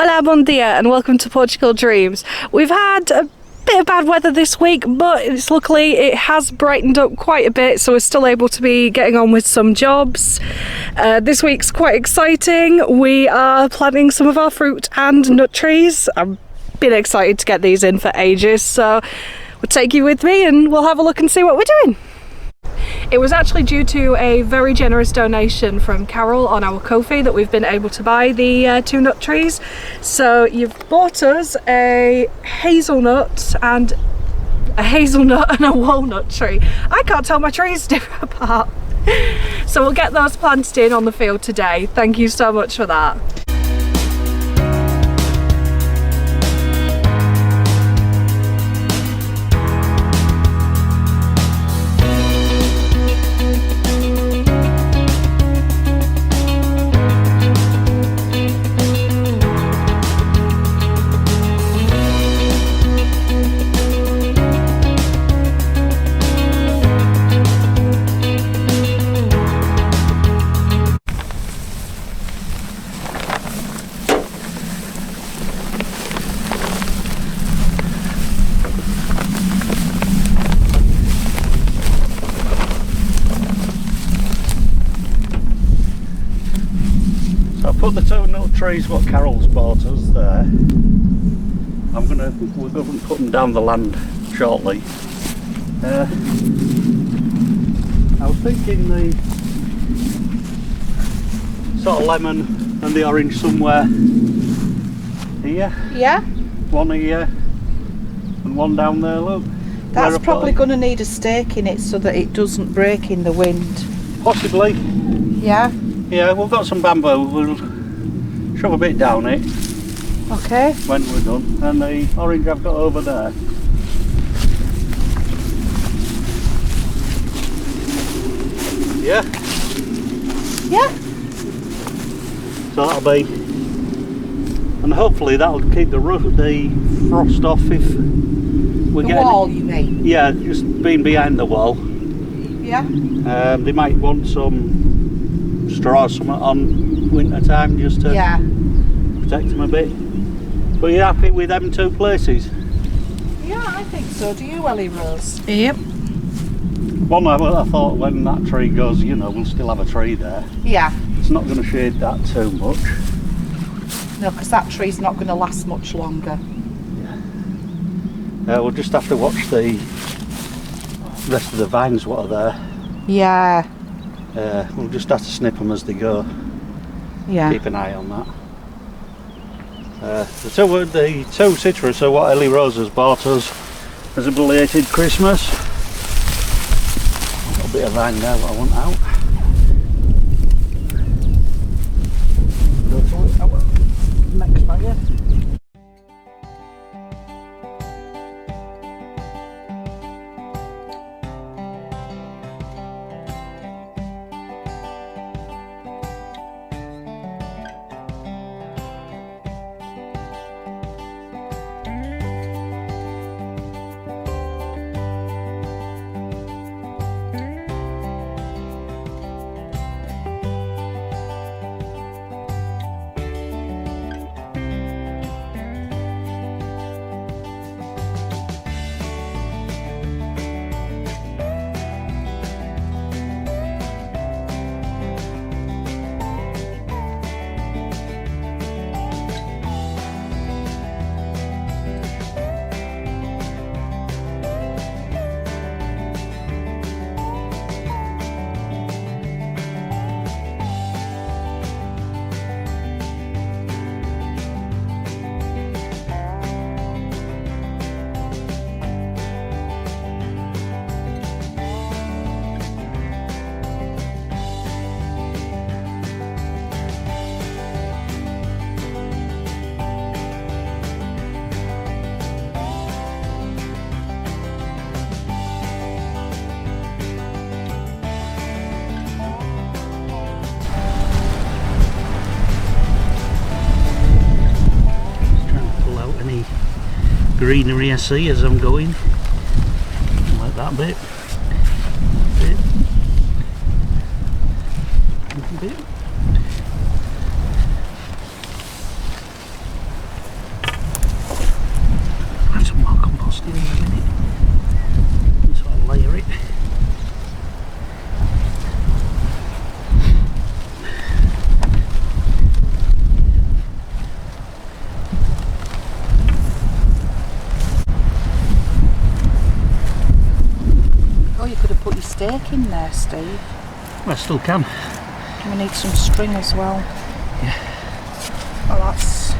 Hola, bon dia, and welcome to Portugal Dreams. We've had a bit of bad weather this week, but luckily it has brightened up quite a bit, so we're still able to be getting on with some jobs. This week's quite exciting. We are planting some of our fruit and nut trees. I've been excited to get these in for ages, so we'll take you with me and we'll have a look and see what we're doing. It was actually due to a very generous donation from Carol on our Ko-fi that we've been able to buy the 2 nut trees. So you've bought us a hazelnut and a walnut tree. I can't tell my trees apart. So we'll get those planted in on the field today. Thank you so much for that. Put the 2 nut trees what Carol's bought us there. We're going to put them down the land shortly. I was thinking the sort of lemon and the orange somewhere here. Yeah. One here and one down there, look. That's probably going to need a stake in it so that it doesn't break in the wind. Possibly. Yeah. Yeah, we've got some bamboo. We'll shove a bit down it. Okay. When we're done. And the orange I've got over there. Yeah. Yeah. So that'll be, and hopefully that'll keep the frost off if we're getting. The wall, you mean? Yeah, just being behind the wall. Yeah. They might want some straw or something on winter time just to protect them a bit. But you're happy with them 2 places? Yeah, I think so. Do you, Ellie Rose? Yep. One I thought when that tree goes, you know, we'll still have a tree there. Yeah. It's not going to shade that too much. No, because that tree's not going to last much longer. Yeah. We'll just have to watch the rest of the vines what are there. Yeah. We'll just have to snip them as they go. Yeah. Keep an eye on that. The 2 citrus are what Ellie Rose has bought us as a belated Christmas. A little bit of vine there what I want out. Go to it. Next fire. greenery I see as I'm going, like that bit, stake in there, Steve. I still can. We need some string as well. Yeah. Oh, that's...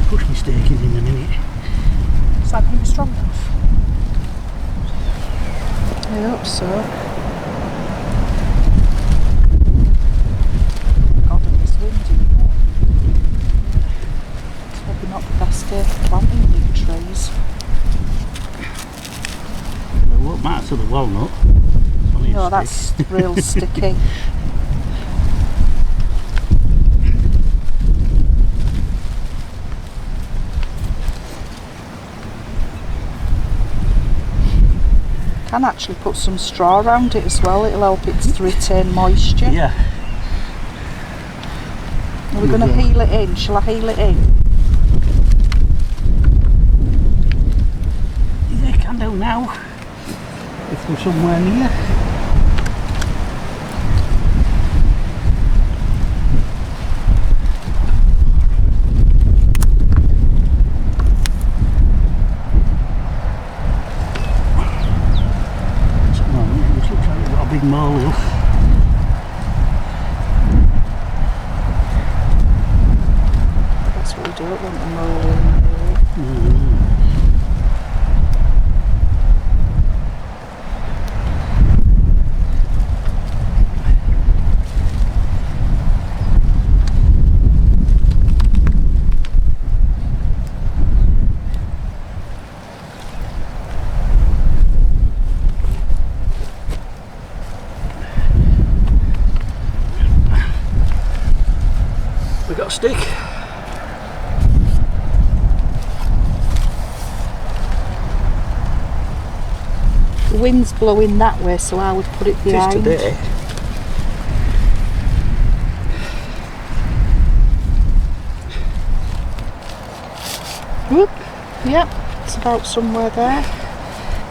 Push my stake in a minute. Is that going to be strong enough? I hope so. God, it's windy, isn't it? It's maybe not the best day for planting big trees. It won't matter to the walnut. No, that's real sticky. Can actually put some straw around it as well, it'll help it to retain moisture. Yeah. Are we going to heel it in? Shall I heel it in? Yeah, you can do now. If we're somewhere near. Big molehill. That's what we don't want, the molehill. We got a stick. The wind's blowing that way, so I would put it behind. Just today. Whoop. Yep, it's about somewhere there.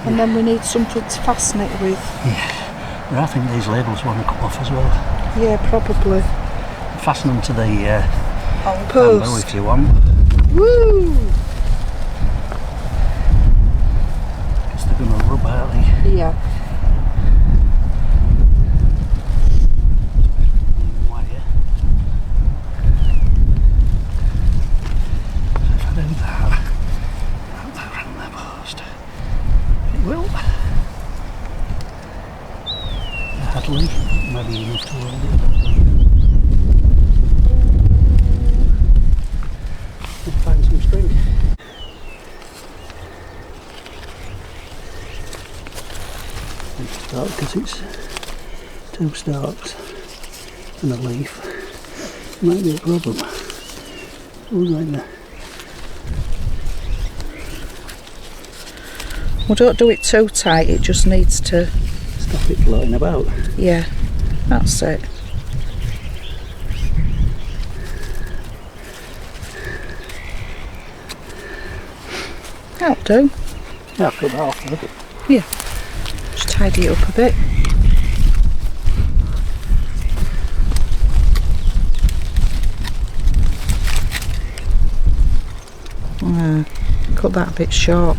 And then we need something to fasten it with. Yeah. But I think these labels want to come off as well. Yeah, probably. Fasten them to the post bamboo if you want. Woo! Because they're going to rub out the... Yeah. wire. If I do that, wrap that around their post. It will. Hardly, maybe enough to hold it. Find some string. Because it's two stalks and a leaf, might be a problem. Like that. Well, don't do it too tight, it just needs to Stop it floating about. Yeah, that's it. That'll do. Yeah, I've cut that off a bit. Yeah, just tidy it up a bit. Cut that a bit short.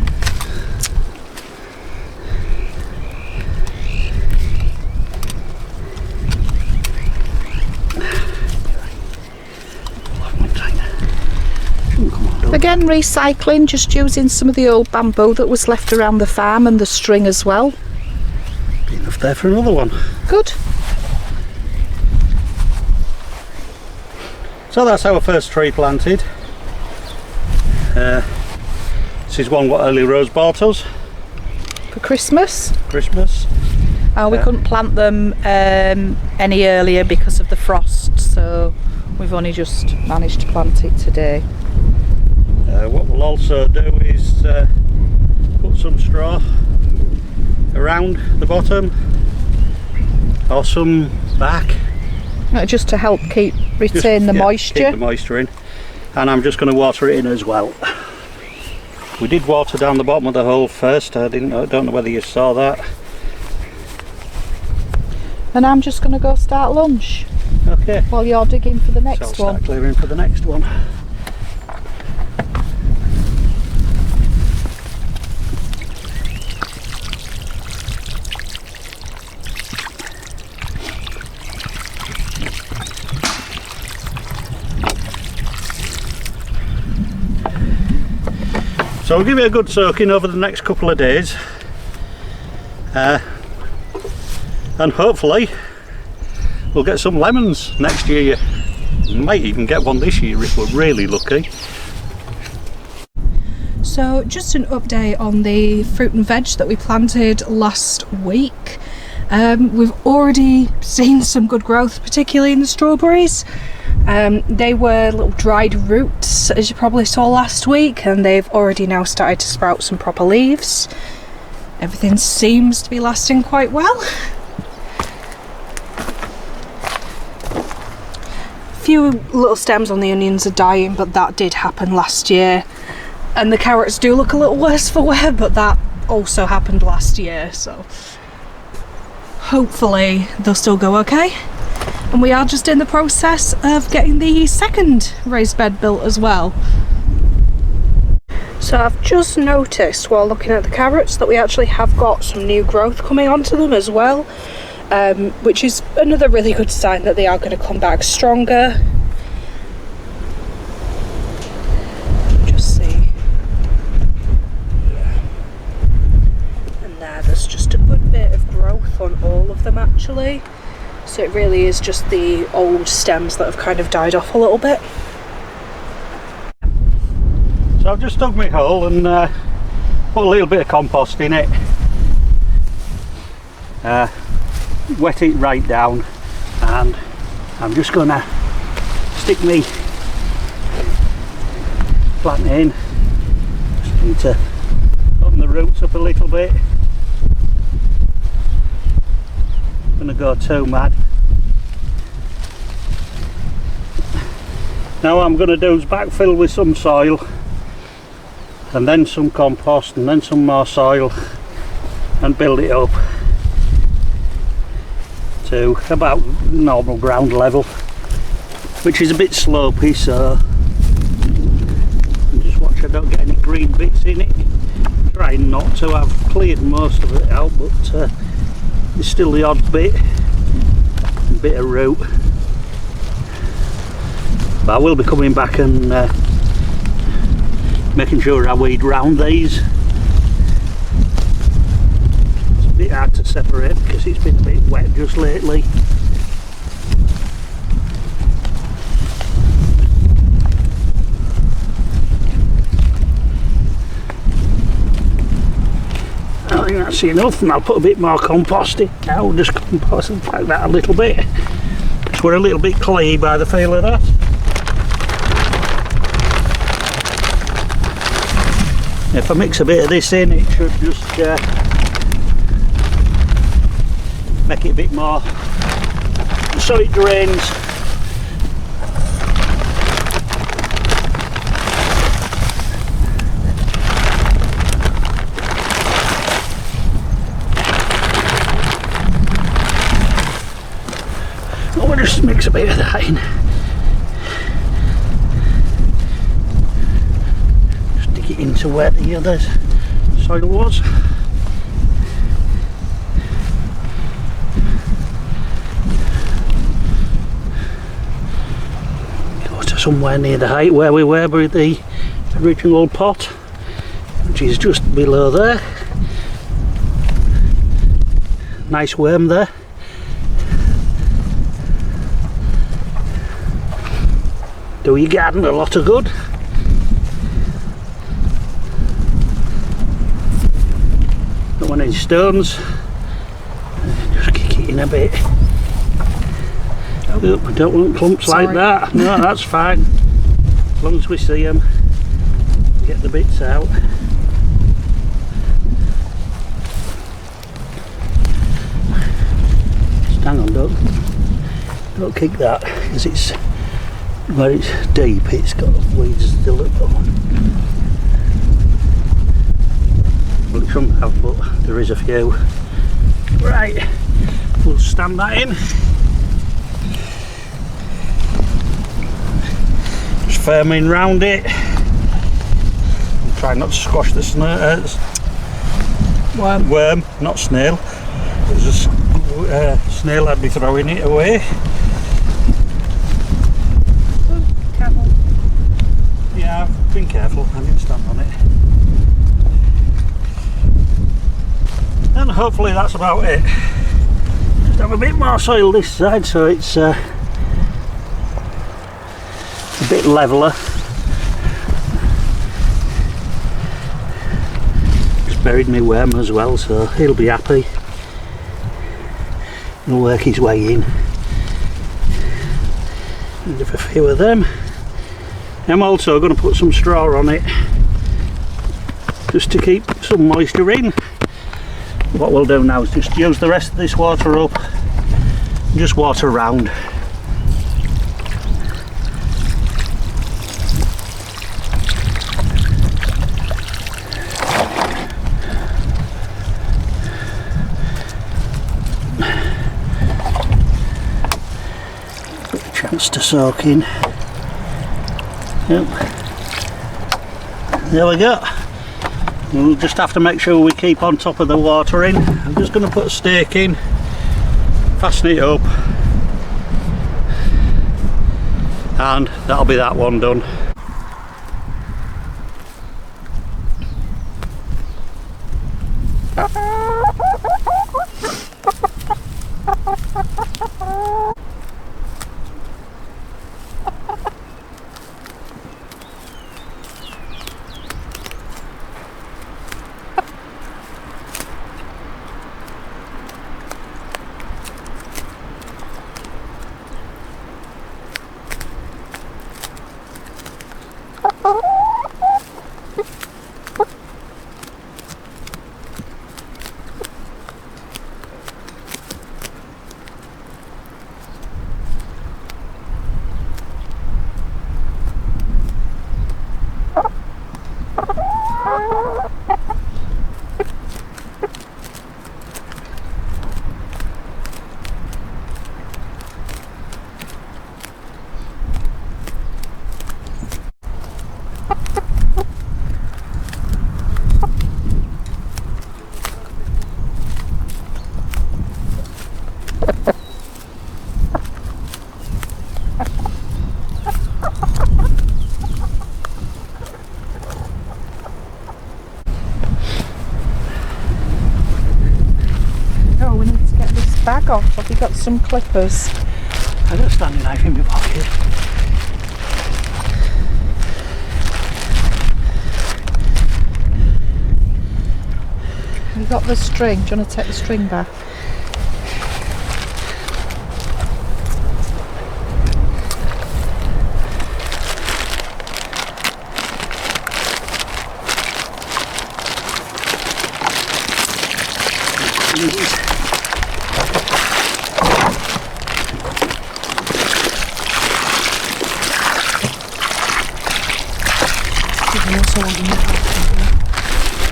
Again, recycling, just using some of the old bamboo that was left around the farm and the string as well. Be enough there for another one. Good. So that's our first tree planted. This is one what Early Rose bought us. For Christmas. We couldn't plant them any earlier because of the frost, so we've only just managed to plant it today. What we'll also do is put some straw around the bottom or some bark. Just to help retain the moisture. Keep the moisture in. And I'm just going to water it in as well. We did water down the bottom of the hole first. I don't know whether you saw that. And I'm just going to go start lunch. Okay. While you're digging for the next So I'll one. start clearing for the next one. So we'll give it a good soaking over the next couple of days, and hopefully we'll get some lemons next year. Might even get one this year if we're really lucky. So just an update on the fruit and veg that we planted last week. We've already seen some good growth, particularly in the strawberries. They were little dried roots, as you probably saw last week, and they've already now started to sprout some proper leaves. Everything seems to be lasting quite well. A few little stems on the onions are dying, but that did happen last year. And the carrots do look a little worse for wear, but that also happened last year, so hopefully they'll still go okay. And we are just in the process of getting the second raised bed built as well. So I've just noticed while looking at the carrots that we actually have got some new growth coming onto them as well, which is another really good sign that they are going to come back stronger. Just see. Yeah. And there's just a good bit of growth on all of them actually. So it really is just the old stems that have kind of died off a little bit. So I've just dug my hole and put a little bit of compost in it. Wet it right down, and I'm just gonna stick me plant in. Just need to open the roots up a little bit. Gonna go too mad. Now what I'm gonna do is backfill with some soil, and then some compost, and then some more soil, and build it up to about normal ground level, which is a bit slopey, so just watch I don't get any green bits in it. Trying not to. I've cleared most of it out, but there's still the odd bit of root. But I will be coming back and making sure I weed round these. It's a bit hard to separate because it's been a bit wet just lately. I think that's enough, and I'll put a bit more compost in. I'll just compost like that a little bit. Because we're a little bit clayey by the feel of that. If I mix a bit of this in, it should just make it a bit more so it drains. We'll just mix a bit of that in. Stick it into where the other soil was. Go to somewhere near the height where we were with the original pot, which is just below there. Nice worm there. Do your garden a lot of good. Don't want any stones. Just kick it in a bit. Oh, I don't want clumps like that. No, that's fine. As long as we see them, get the bits out. Just hang on, don't kick that, because it's where it's deep, it's got weeds still at the bottom. Well, it shouldn't have, but there is a few. Right, we'll stand that in. Just firming round it. And try not to squash the worm, not snail. There's a snail, I'd be throwing it away. Yeah, I've been careful, I didn't stand on it. And hopefully that's about it. Just have a bit more soil this side so it's a bit leveler. Just buried my worm as well, so he'll be happy. He'll work his way in. And a few of them. I'm also going to put some straw on it just to keep some moisture in. What we'll do now is just use the rest of this water up and just water around. Got a chance to soak in. Yep. There we go. We'll just have to make sure we keep on top of the watering. I'm just going to put a stake in, fasten it up, and that'll be that one done. Bag off. Have you got some clippers? I've got a standing knife in my pocket. Have you got the string? Do you want to take the string back?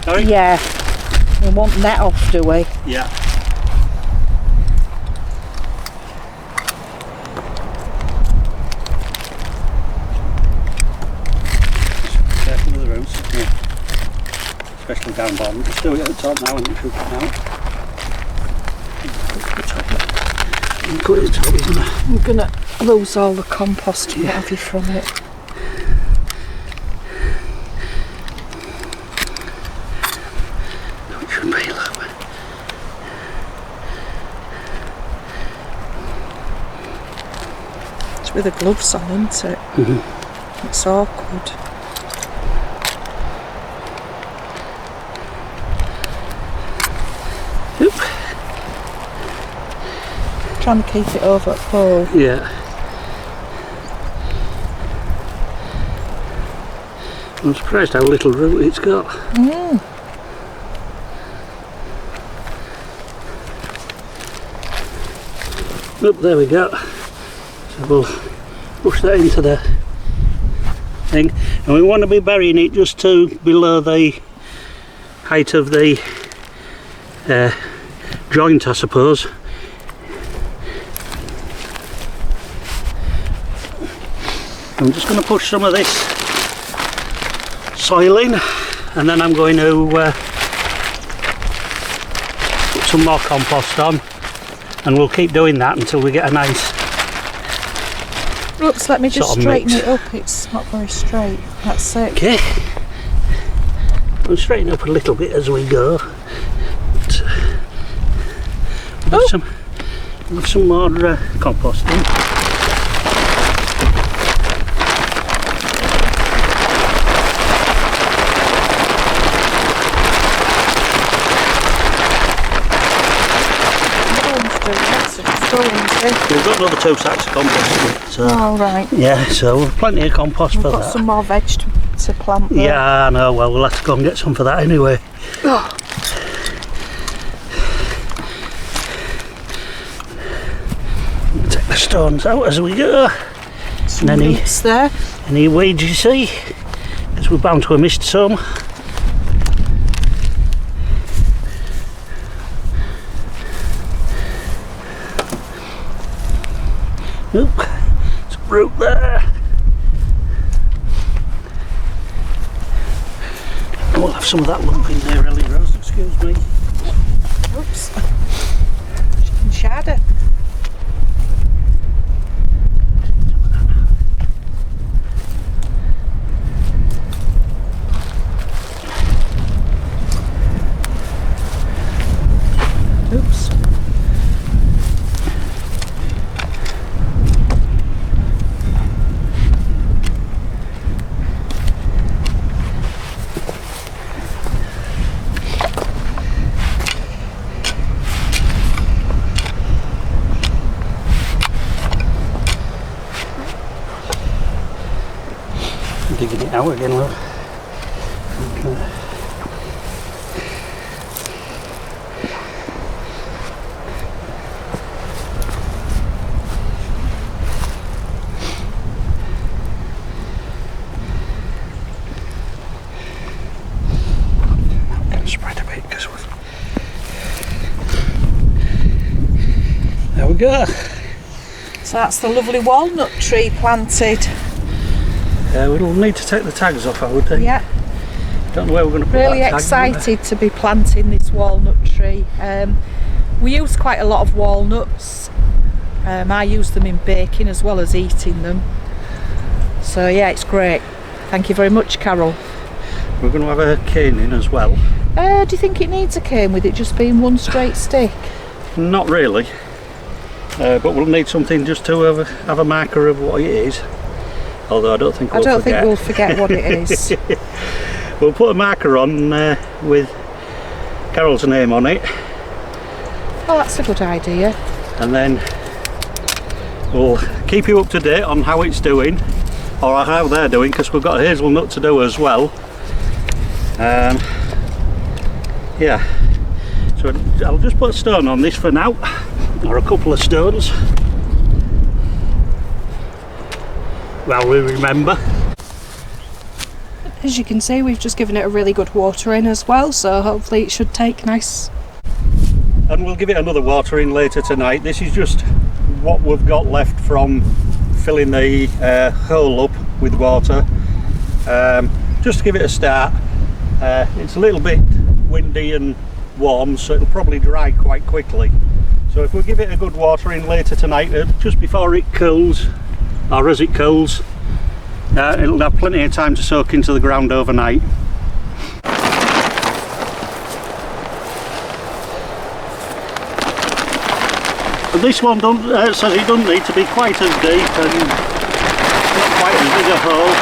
Sorry? Yeah. We want net off, do we? Yeah. Careful with the roots. Yeah. Especially down bottom. Just do it at the top now and it should come out. Cut it top, isn't it? I'm gonna lose all the compost and what have you from it. With the gloves on, isn't it? Mm-hmm. It's awkward. Oop. Trying to keep it over at full. Yeah. I'm surprised how little root it's got. Mm. Oop, there we go. So we'll push that into the thing, and we want to be burying it just to below the height of the joint, I suppose. I'm just going to push some of this soil in, and then I'm going to put some more compost on, and we'll keep doing that until we get a nice Oops, let me just sort of straighten mix. it up. It's not very straight. That's it. Okay. We'll straighten up a little bit as we go. But With some more compost in. We've got another 2 sacks of compost. So, oh right. Yeah, so we've plenty of compost for that. We've got some more veg to plant there. Yeah, I know. Well, we'll have to go and get some for that anyway. Oh. Take the stones out as we go. Some and roots there. Any weeds you see, because we're bound to have missed some. Oop, some root there. We'll have some of that lump in there, Ellie Rose, excuse me. Oops. Chicken shadow. Oops. Digging it out again, love. Okay. I'm going to spread a bit because we've... There we go. So that's the lovely walnut tree planted. We'll need to take the tags off, I would think. Yeah. Don't know where we're going to put Really that tag, excited to be planting this walnut tree. We use quite a lot of walnuts. I use them in baking as well as eating them. So yeah, it's great. Thank you very much, Carol. We're going to have a cane in as well. Do you think it needs a cane with it just being one straight stick? Not really. But we'll need something just to have a marker of what it is. Although I don't think we'll forget what it is. We'll put a marker on with Carol's name on it. Oh, that's a good idea. And then we'll keep you up to date on how it's doing, or how they're doing, because we've got a hazelnut to do as well. Yeah, so I'll just put a stone on this for now, or a couple of stones. Well, we remember. As you can see, we've just given it a really good watering as well, so hopefully it should take nice. And we'll give it another watering later tonight. This is just what we've got left from filling the hole up with water, just to give it a start. It's a little bit windy and warm, so it'll probably dry quite quickly. So if we give it a good watering later tonight, just before it cools, or as it cools, it'll have plenty of time to soak into the ground overnight. But this one says it doesn't need to be quite as deep and not quite as big a hole.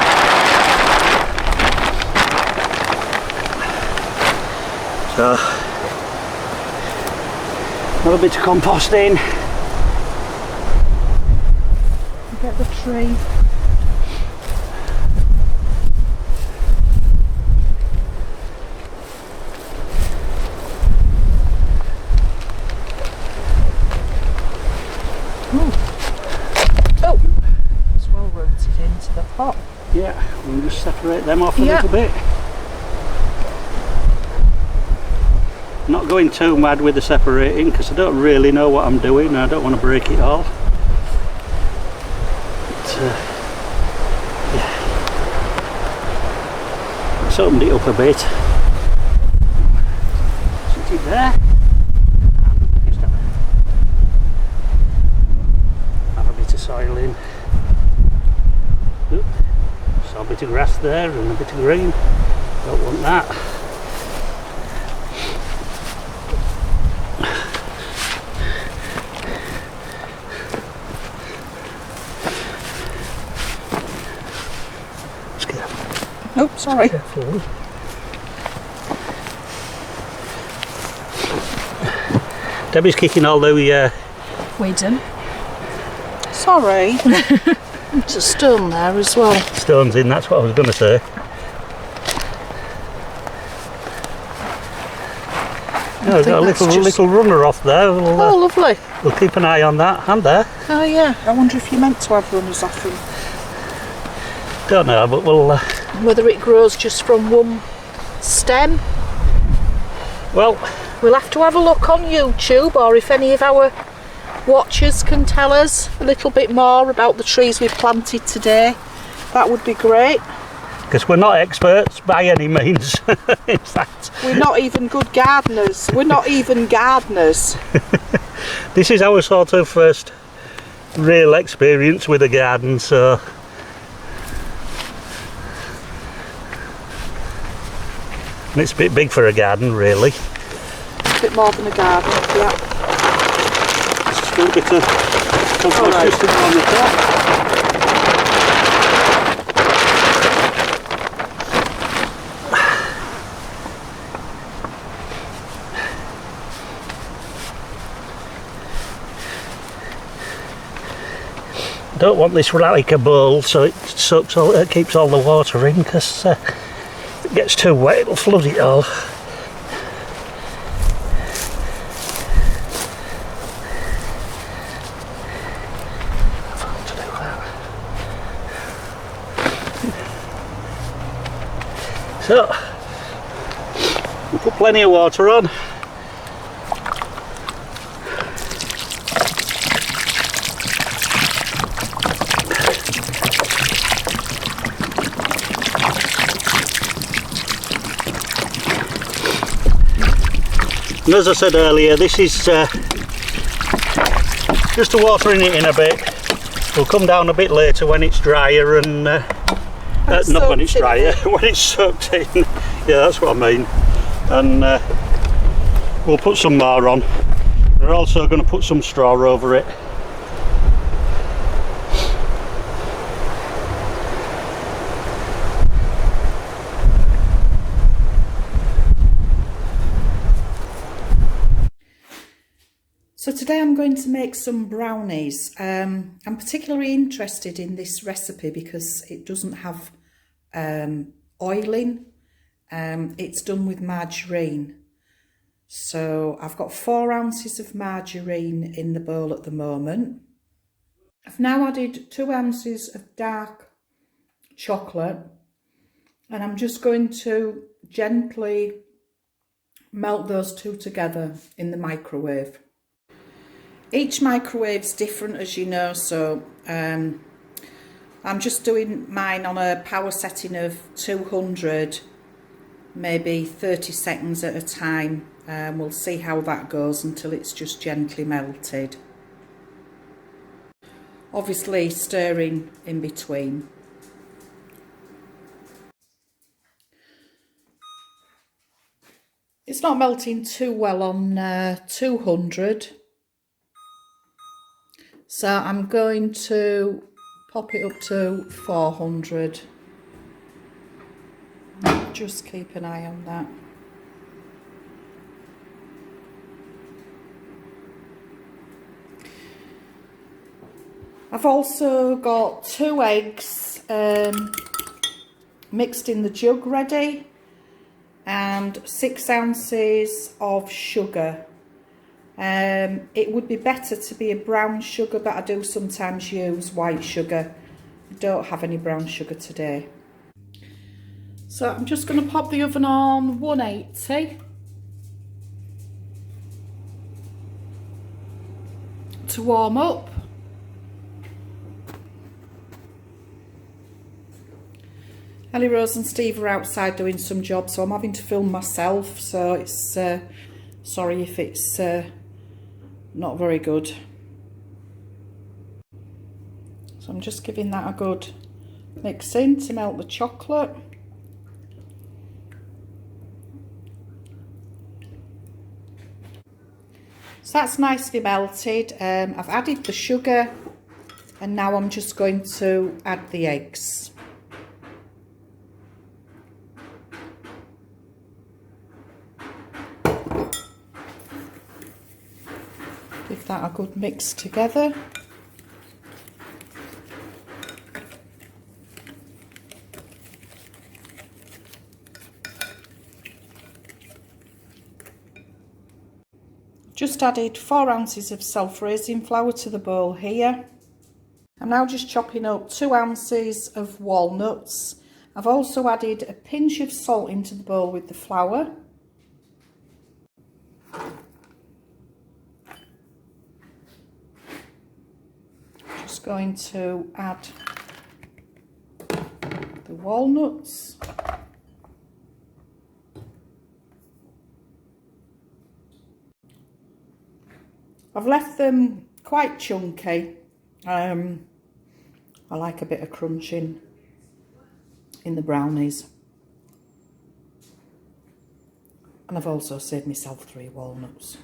So, another bit of compost in. Get the tree. Oh, it's well rooted into the pot. Yeah, we'll just separate them off a little bit. Not going too mad with the separating, because I don't really know what I'm doing and I don't want to break it all. Yeah, let's open it up a bit. Sit it there. And just have a bit of soil in. Oop. So a bit of grass there and a bit of green. Don't want that. Oh, sorry. Careful. Debbie's kicking all the Weeds in. Sorry. There's a stone there as well. stones in, that's what I was going to say. Yeah, we've got a little runner off there. Oh, lovely. We'll keep an eye on that hand there. Oh, yeah. I wonder if you're meant to have runners off them. Don't know, but we'll... Whether it grows just from one stem. well, We'll have to have a look on YouTube, or if any of our watchers can tell us a little bit more about the trees we've planted today. That would be great. because we're not experts by any means. In fact, We're not even good gardeners. We're not even gardeners. this is our sort of first real experience with a garden, so and it's a bit big for a garden, really. A bit more than a garden, yeah. Just a little bit of compost just on the top. Don't want this like a bowl, so it sucks all, it keeps all the water in, because if it gets too wet it'll flood it all. So we'll put plenty of water on. And as I said earlier, this is just watering it in a bit. We'll come down a bit later when it's drier and not when it's drier, when it's soaked in. Yeah, that's what I mean. And we'll put some more on. We're also going to put some straw over it. So today I'm going to make some brownies. I'm particularly interested in this recipe because it doesn't have oiling. It's done with margarine. So I've got 4 ounces of margarine in the bowl at the moment. I've now added 2 ounces of dark chocolate, and I'm just going to gently melt those two together in the microwave. Each microwave's different, as you know, so I'm just doing mine on a power setting of 200, maybe 30 seconds at a time. We'll see how that goes until it's just gently melted. Obviously stirring in between. It's not melting too well on 200. So I'm going to pop it up to 400. Just keep an eye on that. I've also got 2 eggs mixed in the jug ready, and 6 ounces of sugar. It would be better to be a brown sugar, but I do sometimes use white sugar. I don't have any brown sugar today. So I'm just going to pop the oven on 180 to warm up. Ellie Rose and Steve are outside doing some jobs, so I'm having to film myself, so it's sorry if it's not very good. So I'm just giving that a good mix in to melt the chocolate. So that's nicely melted. I've added the sugar, and now I'm just going to add the eggs. that a good mix together. Just added 4 ounces of self-raising flour to the bowl here. I'm now just chopping up 2 ounces of walnuts. I've also added a pinch of salt into the bowl with the flour. Just going to add the walnuts. I've left them quite chunky. I like a bit of crunching in the brownies. And I've also saved myself 3 walnuts.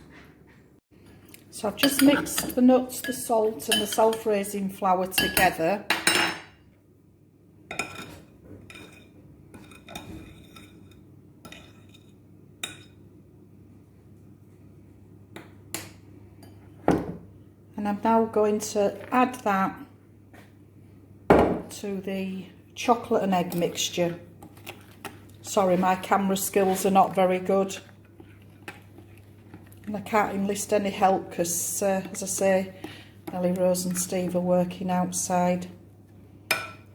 So I've just mixed the nuts, the salt and the self-raising flour together. And I'm now going to add that to the chocolate and egg mixture. Sorry, my camera skills are not very good. And I can't enlist any help because, as I say, Ellie, Rose and Steve are working outside.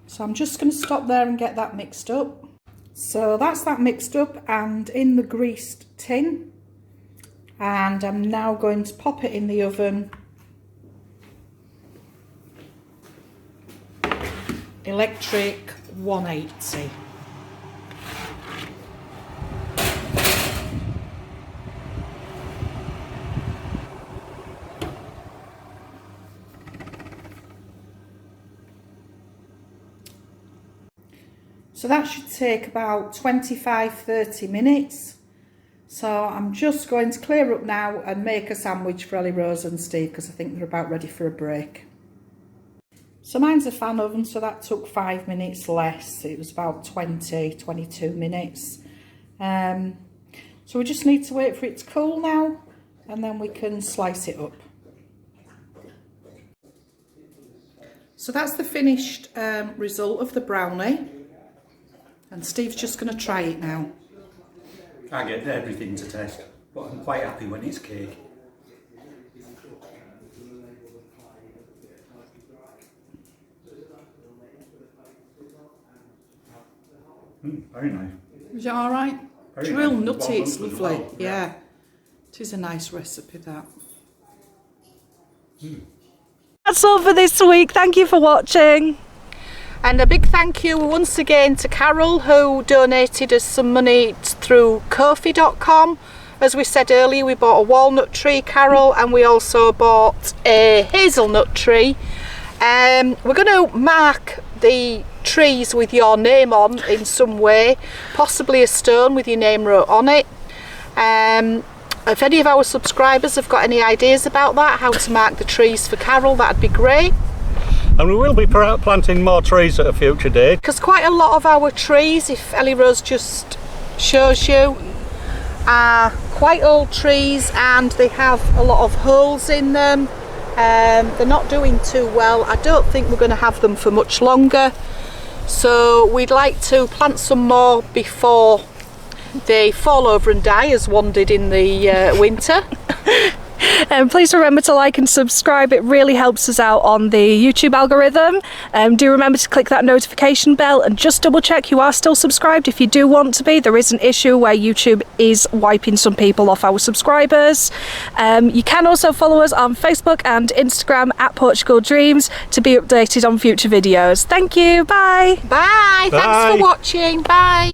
So I'm just going to stop there and get that mixed up. So that's that mixed up and in the greased tin. And I'm now going to pop it in the oven. Electric 180. So that should take about 25-30 minutes. So I'm just going to clear up now and make a sandwich for Ellie, Rose and Steve because I think they're about ready for a break. So mine's a fan oven, so that took 5 minutes less. It was about 20-22 minutes. So we just need to wait for it to cool now and then we can slice it up. So that's the finished result of the brownie. And Steve's just going to try it now. I get everything to taste, but I'm quite happy when it's cake. Very nice. Is it all right? Very It's real nice. nutty, it's Well, lovely. well, Yeah. It is a nice recipe, that. That's all for this week. Thank you for watching. And a big thank you once again to Carol, who donated us some money through Ko-fi.com. As we said earlier, we bought a walnut tree, Carol, and we also bought a hazelnut tree. We're going to mark the trees with your name on in some way, possibly a stone with your name wrote on it. If any of our subscribers have got any ideas about that, how to mark the trees for Carol, that'd be great. And we will be planting more trees at a future date. Because quite a lot of our trees, if Ellie Rose just shows you, are quite old trees and they have a lot of holes in them. They're not doing too well. I don't think we're going to have them for much longer. So we'd like to plant some more before they fall over and die as one did in the winter. And please remember to like and subscribe. It really helps us out on the YouTube algorithm. Do remember to click that notification bell and just double check you are still subscribed if you do want to be. There is an issue where YouTube is wiping some people off our subscribers. You can also follow us on Facebook and Instagram at Portugaldreamzzz to be updated on future videos. Thank you. Bye. Bye. Thanks for watching. Bye.